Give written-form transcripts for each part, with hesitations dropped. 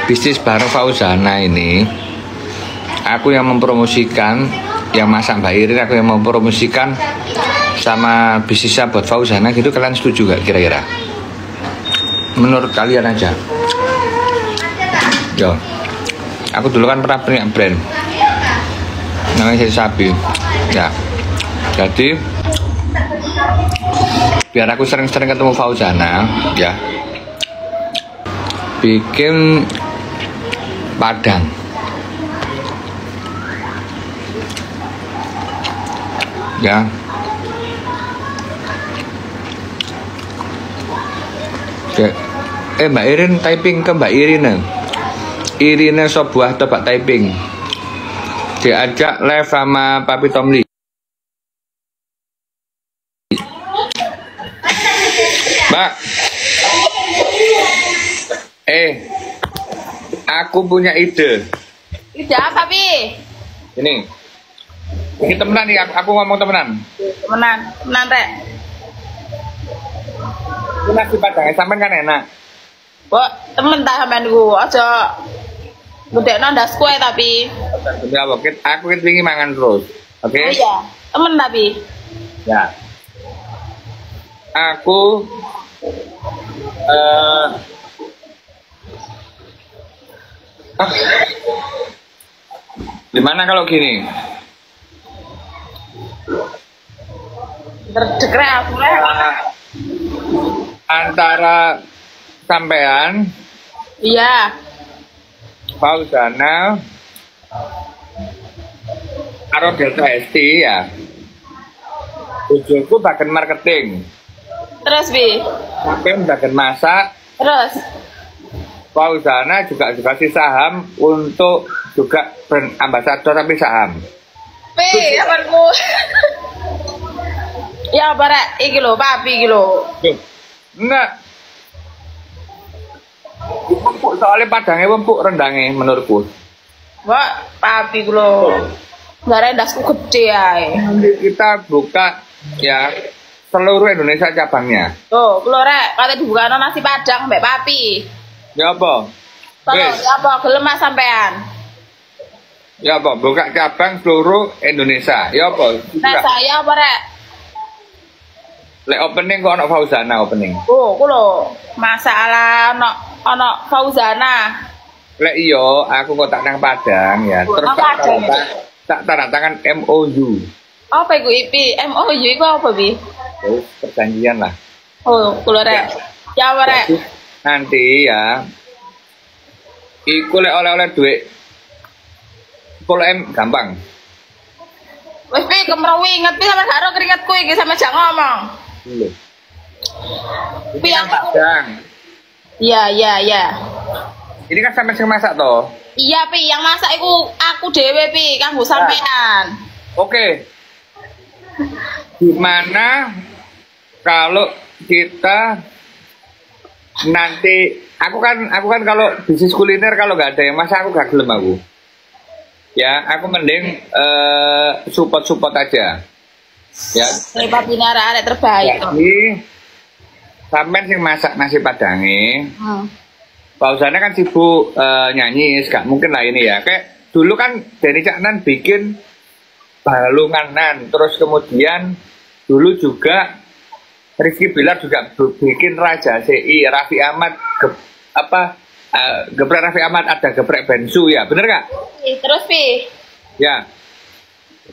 bisnis bareng Fauzana ini, aku yang mempromosikan, yang masak Mbak Irin, aku yang mempromosikan sama bisnisnya buat Fauzana gitu. Kalian setuju gak kira-kira? Menurut kalian aja. Yo, aku dulu kan pernah punya brand namanya Sari Sapi ya, jadi biar aku sering-sering ketemu Fauzana ya, bikin padang ya. Oke. Mbak Irin typing ke Mbak Irina sebuah tebak typing, diajak live sama Papi Tomli. Mbak, aku punya ide. Ide apa, Pi? Ini temenan nih, aku ngomong temenan. Temenan, Rek. Ini nasi padangnya sampean kan enak. Kok temen tak sampean ku, aja ngedekno ndas kue tapi. Ya, aku ingin mangan terus. Oke? Oh iya, temen tapi. Ya. Aku gimana kalau gini? Terdekrek aku, Rek. Antara sampean, Iya. Fauzana, karo Delta ST ya. Bojoku bagian marketing, Terus, Pi. sampean bagian masak, Terus. Fauzana juga dikasih saham untuk juga brand ambassador tapi saham. Pi, apanku. Ya, apa, Rek? Iki lho, Papi iki lho. Enggak. Empuk, soalnya padangnya empuk, rendangnya menurutku. Mbak, Papi ku lho. Gara ndasku gede ae. Nanti kita buka ya seluruh Indonesia cabangnya. Tuh, ku lho, Rek, kate dibukano nasi padang mbek Papi. Ya apa? Tolong, Wes, ya apa gelem Mas sampean? ya apa? Buka cabang seluruh Indonesia. Ya apa? Nah, saya apa, Rek? Lek opening kok ono Fauzana opening. Oh, ku lho, masalah ono Fauzana. Lek iyo, aku kok tak nang Padang ya. Terus Nang Padang, tak tanda tangan MOU. Apa iku IP? MOU iku apa, Bi? Terus perjanjian lah. Oh, ku lho, Rek. Ya, apa, Rek? Jadi, nanti ya, iku lek oleh-oleh duit 10M gampang. Wis Pi, kemrowi inget Pi sampe karo keringetku iki sampe jak ngomong. Dulu. Pi Ini kan aku. Padang. Iya. Ini kan sampai sing masak toh. Iya, Pi, yang masak iku aku dhewe, Pi, kanggo sampean. Oke. Gimana kalau kita nanti aku kan kalau bisnis kuliner kalau nggak ada yang masak aku gak gelem aku. Ya, aku mending support aja. Ya. Hebat ini arek terbaik kok. Jadi sampean sing masak nasi padange. Fauzana kan sibuk nyanyi, gak mungkin lah ini ya. Kayak dulu kan Denny Caknan bikin balunganan, terus kemudian dulu juga Rizky Bilar juga bikin Raja CI, Raffi Ahmad geprek Raffi Ahmad, ada geprek Bensu ya, bener gak? Terus Pi. Ya.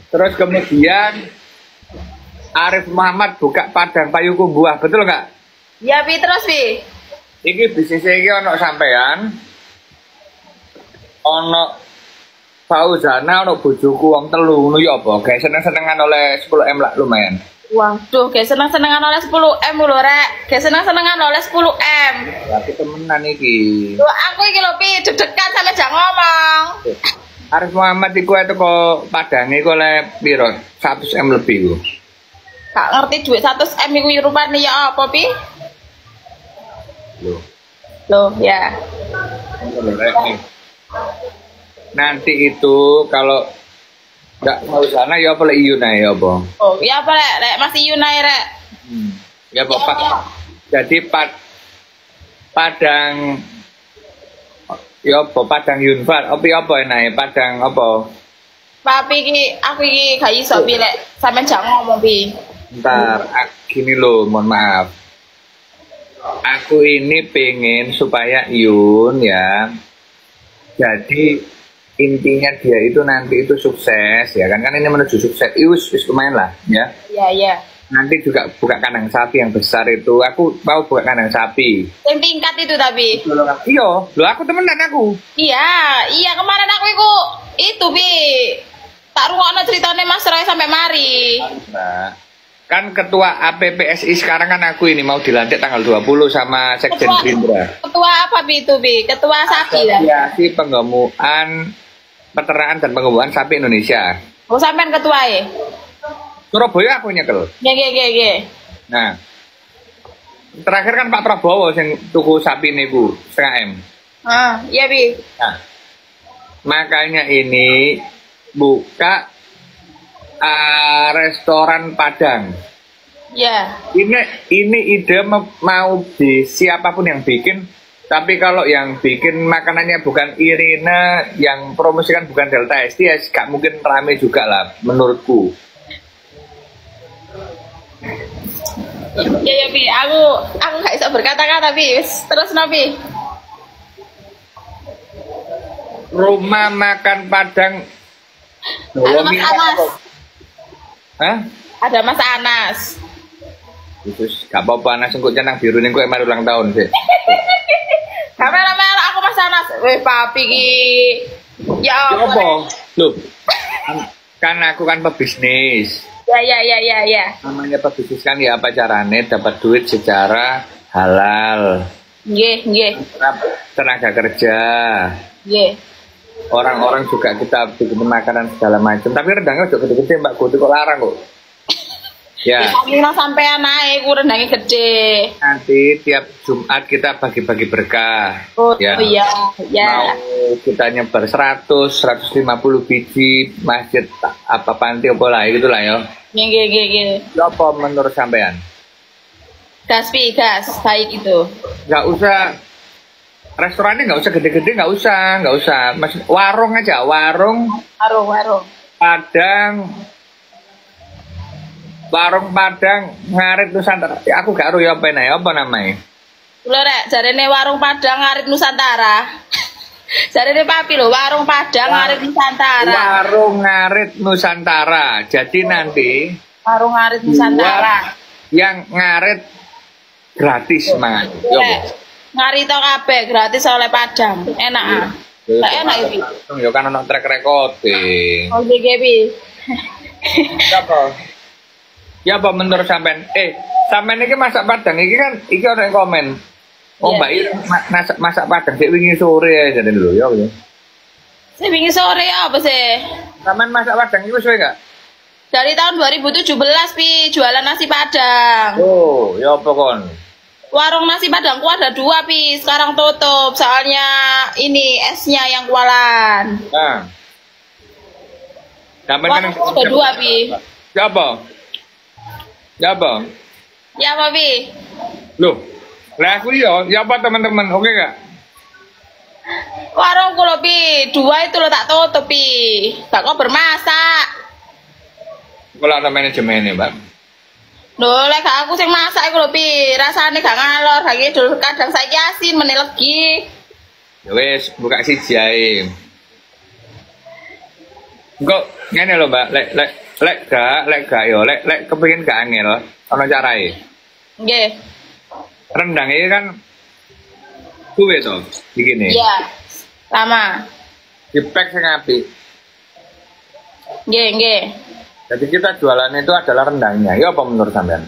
Terus kemudian Arif Muhammad buka Padang Payuku Buah, betul nggak? Ya, Pi, terus Pi. Iki bisnisnya iki ono sampean, ono Fauzana, ono bojoku wong telu, ngono ya apa? Kayak seneng-senengan oleh 10M lah lumayan. Waduh, kayak seneng-senengan oleh 10M lho, Rek. Kayak seneng-senengan oleh 10M. Tapi temenan iki. Loh, aku iki lho, Pi, deg-degan sampe jak ngomong. Arif Muhammad iku itu kok Padang iku oleh piro? 100M lebih ku. Gak ngerti duit 100M iku rupane ya apa, Pi? Loh, ya. Nanti itu kalau nggak mau sana ya apa lek Yuna ya apa? Oh, ya apa Rek? Masih Yunai, Rek. Ya Bapak. Jadi Padang Ya apa Padang Yunfar, apa enak Padang apa? Papi aku gak iso pi lek sampean jangan ngomong pi. Ntar gini loh, mohon maaf. Aku ini pengen supaya Yun ya. Jadi intinya dia itu nanti itu sukses ya kan ini menuju sukses. Wis lumayan lah ya. Iya. Nanti juga buka kandang sapi yang besar itu. Aku mau buka kandang sapi. Yang tingkat itu tapi. Iya, lo aku temenan aku. Iya kemarin aku itu Bi. Tak rungokno ceritane Mas Roy sampai mari. Nah, kan ketua APPSI sekarang kan aku ini mau dilantik tanggal 20 sama Sekjen Gerindra. Ketua apa Bi itu Bi? Ketua sapi ya. Asosiasi Penggemukan Peternakan dan Penggemukan Sapi Indonesia. Oh sampean ketuae. Surabaya aku nyekel. Nggih. Nah, terakhir kan Pak Prabowo yang tuku sapi ini Bu, setengah M. Iya Bi. Nah, makanya ini buka restoran Padang. Ya. Ini ide mau di siapapun yang bikin, tapi kalau yang bikin makanannya bukan Irina, yang promosikan bukan Delta ST, ya gak mungkin rame juga lah menurutku. Ya Bi, aku gak bisa berkata-kata Bi. Terus Nabi. Rumah makan Padang. Ada Mas Anas. Hah? Ada Mas Anas. Terus gak apa-apa Anas engko cenang biru ning kowe mari ulang tahun sih. Kamera aku Mas Anas. Weh papi ki. Ya apa? Loh. Kan aku kan pebisnis. Ya. Namanya pebisnis kan ya apa caranya dapat duit secara halal. Nggih. Tenaga kerja. Nggih. Orang-orang juga kita bikin makanan segala macam. Tapi rendangnya udah gede-gede Mbak Guti kok larang kok. Ya. Kita sampean naik rendangnya gede. Nanti tiap Jumat kita bagi-bagi berkah. Oh ya. Iya. Mau kita nyebar 100-150 biji masjid apa panti apa lah gitu lah ya. Nggih. Apa menurut sampean? Gas baik itu. Nggak usah restorannya nggak usah gede-gede nggak usah. Mas, warung aja warung. Warung Padang Ngarit Nusantara. Aku gak tahu ya apa namanya. Lho rek, jarene warung Padang Ngarit Nusantara. Jarene papi lho, warung Padang Ngarit Nusantara. Warung Ngarit Nusantara. Jadi nanti warung Ngarit Nusantara. Yang ngarit gratis mangan. Ngarito kabeh gratis oleh Padang. Enak ah. Lah enak iki. Ya kan ono track recording. Oh nggih, Ya apa menurut sampean? Sampean iki masak Padang iki kan iki ono yang komen. Oh Mbak Ir masak Padang sik wingi sore ya jadi lho ya. Sik wingi sore apa sih? Sampean masak Padang iki wis enggak? Dari tahun 2017 Pi jualan nasi Padang. Oh, ya apa kon? Warung nasi Padangku ada 2 Pi, sekarang tutup soalnya ini esnya yang kualan. Nah. Sampean kan ada 2 Pi. Siapa? Ya apa? Pi? Loh, lah aku ya apa teman-teman, oke gak? Warungku loh Pi, 2 itu lo tak tutup Pi. Gak kok bermasak. Kalau ada manajemennya Mbak. Loh, lek aku sing masak iku lho Pi, rasane gak ngalor, gak ngidul kadang saiki asin meneh legi. Ya wis, buka siji ae. Engko ngene lho Mbak, lek gak yo, lek kepengin gak angel, ana carae. Nggih. Rendang iki kan suwe to, begini. Iya. Lama. Dipek sing apik. Nggih. Jadi kita jualan itu adalah rendangnya. Ya apa menurut sampean?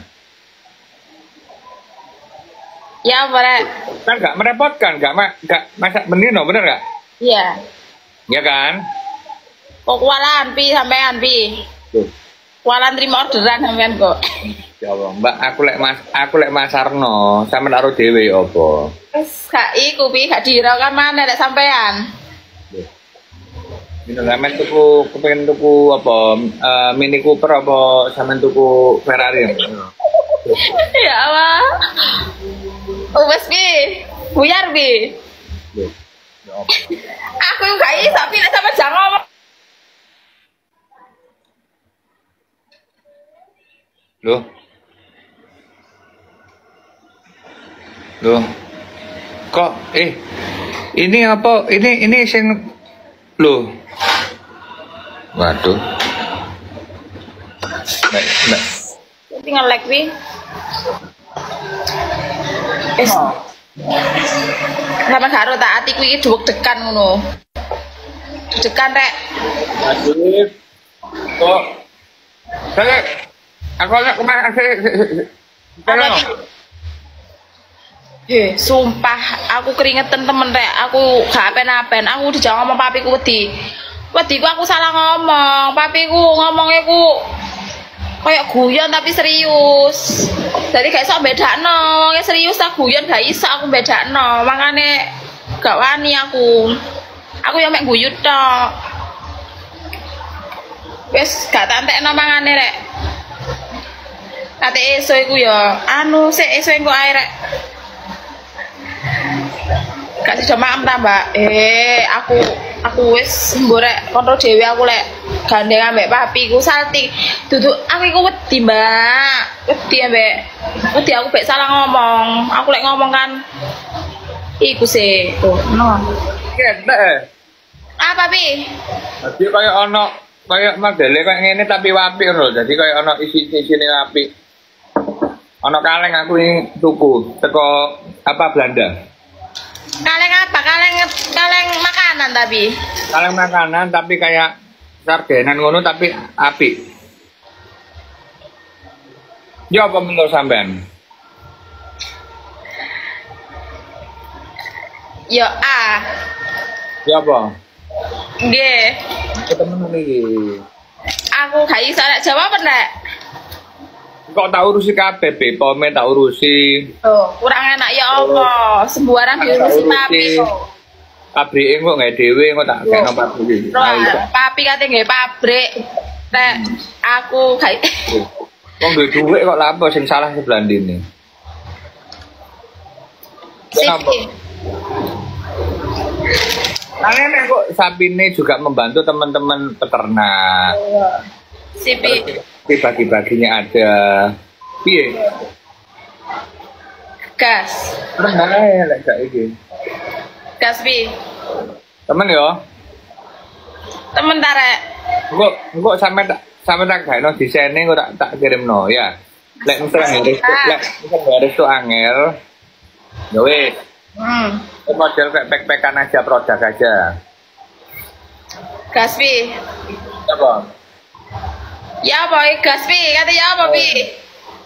Ya, Pak. Kan gak merepotkan, gak masak benino, bener gak? Iya. Ya kan? Kok kualan Pi sampean Pi? Tuh. Kualan terima orderan sampean kok. Ya Allah, Mbak, aku lek masarno, sampean karo dhewe ya apa? Wis gak iku Pi, gak dirakan maneh lek sampean. Ini sampean tuku kepengen tuku apa? Mini Cooper apa sampean tuku Ferrari? Ya Allah. Wes Pi, buyar Pi. Loh, ya Aku gak iso pilih sama jangan ngomong. Loh. Loh. Kok ini apa? Ini sing loh. Waduh. Nek. Tinggal like wi. Sama karo tak atiku iki dhuwek-dekan ngono. Dekan rek. Aduh. Kok. Saya aku nak kemana sumpah aku keringetan temen rek, aku gak apen-apen, aku dijawab sama papiku wedi ku aku salah ngomong, papiku ngomongnya ku kayak guyon tapi serius, jadi gak iso bedakno, ngomongnya serius tak guyon gak iso aku bedakno, makanya gak wani aku yang mek guyu tok, wes gak tantekno mangane rek, kate eso iku ya, eso iku ae rek. Gak sida maem ta, Mbak. Aku wis mborek kontrol dhewe aku lek gandeng ambek papi ku salting. Duduk aku iku wedi, Mbak. Wedi aku mek salah ngomong. Aku lek ngomong kan iku sih. Tuh, no. Ketek. Apa, Pi? Dadi kaya ana kaya modele kaya ngene tapi wapi lho. Dadi kaya ana isi-isine wapi. Ana kaleng aku ini tuku teko apa Belanda. Kaleng apa? Kaleng makanan tapi. Kaleng makanan tapi kayak sardenan ngono tapi api. Ya apa menurut sampean? Ya Ya apa? Nggih. Ketemu iki. Aku gak iso nek jawab nek. Kok tak urusi kabeh, Pome tak urusi. Oh, kurang enak ya apa? Sembarang diurusi papi kok. Pabrike kok gawe dhewe kok tak kena pabrik. Papi kate nggawe pabrik. Nek aku gak Wong duwe dhuwit kok lapo sing salah sebelah ndine. Sipi. Nangene kok sapine juga membantu teman-teman peternak. Sipi. Bagi-baginya ada. Piye? Gas. Rendah ae lek gak iki. Gas pi. Temen yo. Temen tarek. Engko sampe tak gaeno disene kok tak kirimno ya. Lek misalnya harus tuh angel. Ya wis. Model kayak pek-pekan aja, produk aja. Gas pi. Apa? Ya apa gas pi? Kata ya apa pi?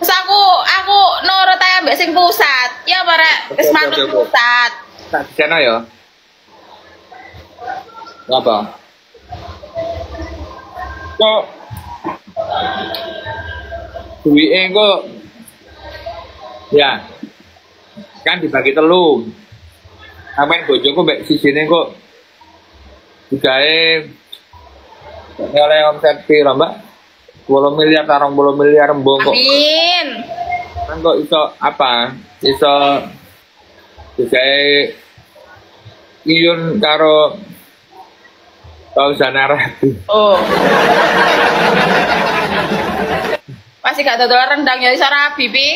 Terus aku nurut ae mbek sing pusat. Ya apa rek? Wis manut pusat. Tak disana ya. Apa? Kok duwike kok ya kan dibagi telu. Amen bojoku mbek sisine kok digawe oleh omset piro, Mbak? 10 miliar, 20 miliar embung kok. Amin. Kan kok iso apa? Iso digawe iyun karo Pausan Arabi. Oh. Masih gak dodol rendang ya iso rabi pi.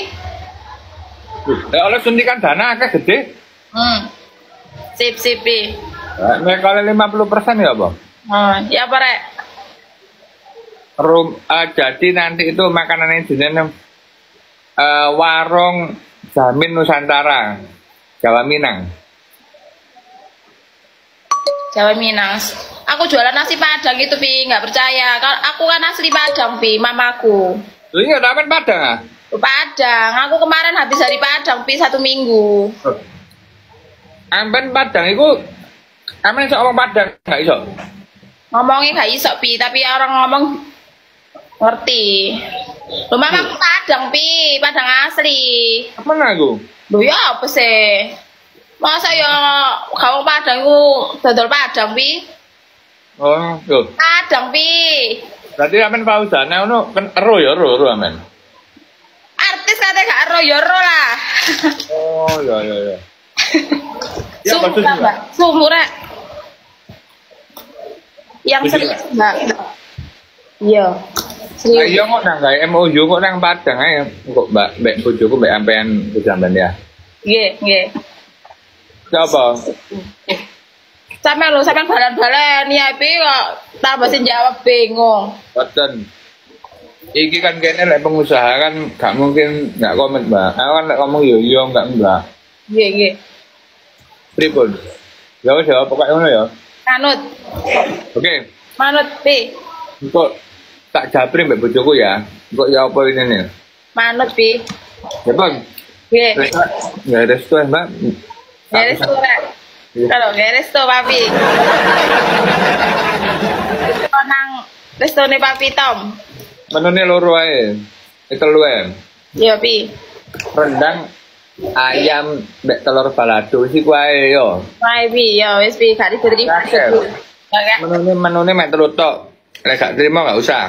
Oleh suntikan dana akeh gede. Sip pi. Nek kali 50% ya apa? Ya apa rek? Jadi nanti itu makanannya jenenge warung Jamin Nusantara Jawa Minang. Jawa Minang. Aku jualan nasi Padang itu pi, nggak percaya. Kalau aku kan asli Padang pi, mamaku. Lu iya dapat Padang ah? Padang. Aku kemarin habis dari Padang pi 1 minggu. Amben Padang itu, amen iso ngomong Padang nggak iso? Ngomongnya nggak iso pi, tapi orang ngomong ngerti. Lu mamaku Padang pi, Padang asli. Apa aku? Lu ya apa sih? Masa ya kamu Padang itu dodol Padang pi? Oh, tuh. Padang pi. Berarti amen pausane ono kan ero ya ero amen. Artis katanya gak ero ya ero lah. Oh, ya. Ya, Sumur maksudnya. Mbak. Sumur Rek. Yang serius Mbak. Iya. Serius. Ayo kok nang gawe MOU kok nang Padang ae kok mbak bojoku mbak ampean sampean ya. Nggih. Coba. Sampean balan-balan ya pi kok tambah sing jawab bingung. Boten. Iki kan kene lek pengusaha kan gak mungkin gak komen, Mbak. Aku kan lek ngomong yo enggak enggak. Nggih. Pripun? Ya wis ya pokoke ngono ya. Manut. Oke. Manut pi. Engko tak japri mbak bojoku ya. Engko ya apa ini nih? Manut pi. Ya, Bang. Nggih. Ya restu ya, Mbak. Beres tuh Rek. Kalau beres tuh papi. Nang restone papi Tom. Menune loro ae. Telu ae. Iya pi. Rendang ayam mbek telur balado sih kuwi yo. Wae pi ya wis pi gak diterima. Enggak. Menune mek telu tok. Lek gak terima gak usah.